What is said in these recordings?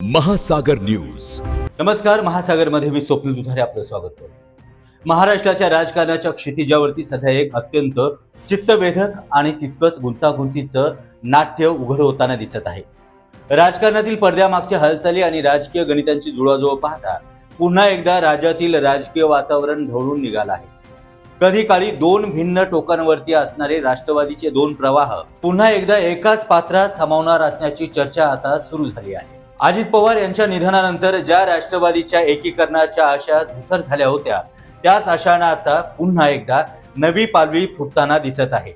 महासागर न्यूज. नमस्कार. महासागरमध्ये मी स्वप्नील दुधारे आपलं स्वागत करतो. महाराष्ट्राच्या राजकारणाच्या क्षितिजावरती सध्या एक अत्यंत चित्तवेधक आणि तितकंच गुंतागुंतीचं नाट्य उघड होताना दिसत आहे. राजकारणातील पडद्यामागच्या हालचाली आणि राजकीय गणितांची जुळवाजुळव पाहता पुन्हा एकदा राज्यातील राजकीय वातावरण ढवळून निघालं आहे. कधी काळी दोन भिन्न टोकांवरती असणारे राष्ट्रवादीचे दोन प्रवाह पुन्हा एकदा एकाच पात्रात सामावणार असण्याची चर्चा आता सुरू झाली आहे. अजित पवार यांच्या निधनानंतर ज्या राष्ट्रवादीच्या एकीकरणाच्या आशा धुसर झाल्या होत्या त्याच आशांना आता पुन्हा एकदा नवी पालवी फुटताना दिसत आहे.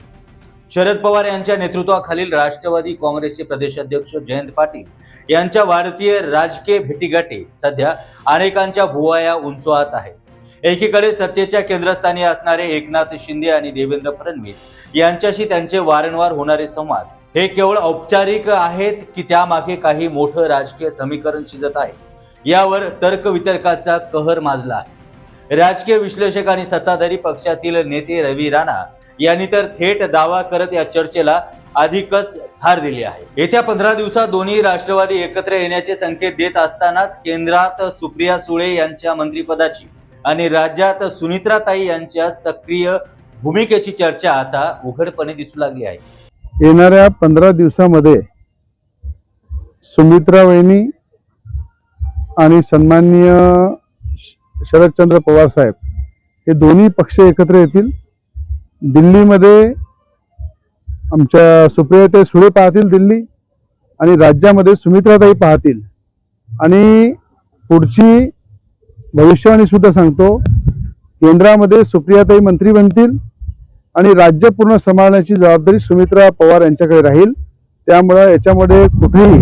शरद पवार यांच्या नेतृत्वाखालील राष्ट्रवादी काँग्रेसचे प्रदेशाध्यक्ष जयंत पाटील यांच्या भारतीय राजकीय भेटीगाठी सध्या अनेकांच्या भुवया उंचावत आहेत. एकीकडे सत्तेच्या केंद्रस्थानी असणारे एकनाथ शिंदे आणि देवेंद्र फडणवीस यांच्याशी त्यांचे वारंवार होणारे संवाद हे केवळ औपचारिक आहेत की त्यामागे काही मोठं राजकीय समीकरण शिजत आहे, यावर तर्कवितर्काचा कहर माजला आहे. राजकीय विश्लेषक आणि सत्ताधारी पक्षातील नेते रवी राणा यांनी तर थेट दावा करत या चर्चेला अधिकच थार दिली आहे. येत्या 15 दिवसात दोन्ही राष्ट्रवादी एकत्र येण्याचे संकेत देत असतानाच केंद्रात सुप्रिया सुळे यांच्या मंत्रिपदाची आणि राज्यात सुनित्राताई यांच्या सक्रिय भूमिकेची चर्चा आता उघडपणे दिसू लागली आहे. येणाऱ्या 15 दिवसामध्ये सुमित्रा वहिनी आणि सन्माननीय शरदचंद्र पवार साहेब हे दोन्ही पक्ष एकत्र येतील. दिल्लीमध्ये आमच्या सुप्रियाताई सुळे पाहतील दिल्ली, आणि राज्यामध्ये सुमित्राताई पाहतील. आणि पुढची भविष्यवाणी सुद्धा सांगतो, केंद्रामध्ये सुप्रियाताई मंत्री बनतील आणि राज्य पूर्ण सांभाळण्याची जबाबदारी सुमित्रा पवार यांच्याकडे राहील. त्यामुळे याच्यामध्ये कुठेही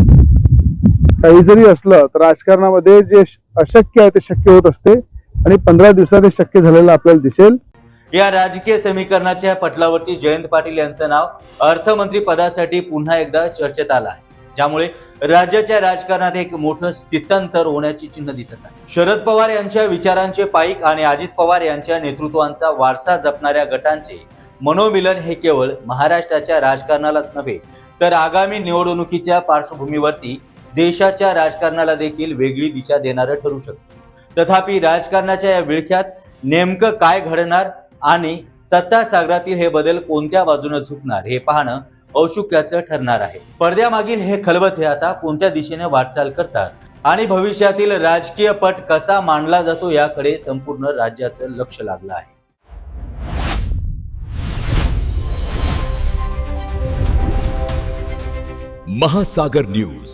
काही जरी असलं तर राजकारणामध्ये जे अशक्य आहे ते शक्य होत असते, आणि 15 दिवसात हे शक्य झालेलं आपल्याला दिसेल. या राजकीय समीकरणाच्या पटलावरती जयंत पाटील यांचं नाव अर्थमंत्री पदासाठी पुन्हा एकदा चर्चेत आलं आहे, ज्यामुळे राज्याच्या राजकारणात एक मोठं स्थित्यंतर होण्याची चिन्ह दिसत आहे. शरद पवार यांच्या विचारांचे पाईक आणि अजित पवार यांच्या नेतृत्वाचा वारसा जपणाऱ्या गटांचे मनोमिलन हे केवळ महाराष्ट्राच्या राजकारणालाच नव्हे तर आगामी निवडणुकीच्या पार्श्वभूमीवरती देशाच्या राजकारणाला देखील वेगळी दिशा देणारं ठरू शकतं. तथापि राजकारणाच्या या विळख्यात नेमकं काय घडणार आणि सत्ता सागरातील हे बदल कोणत्या बाजूने झुकणार हे पाहणं औत्सुक्याचं ठरणार आहे. पडद्यामागील हे खलबते आता कोणत्या दिशेने वाटचाल करतात आणि भविष्यातील राजकीय पट कसा मांडला जातो याकडे संपूर्ण राज्याचं लक्ष लागलं आहे. महासागर न्यूज.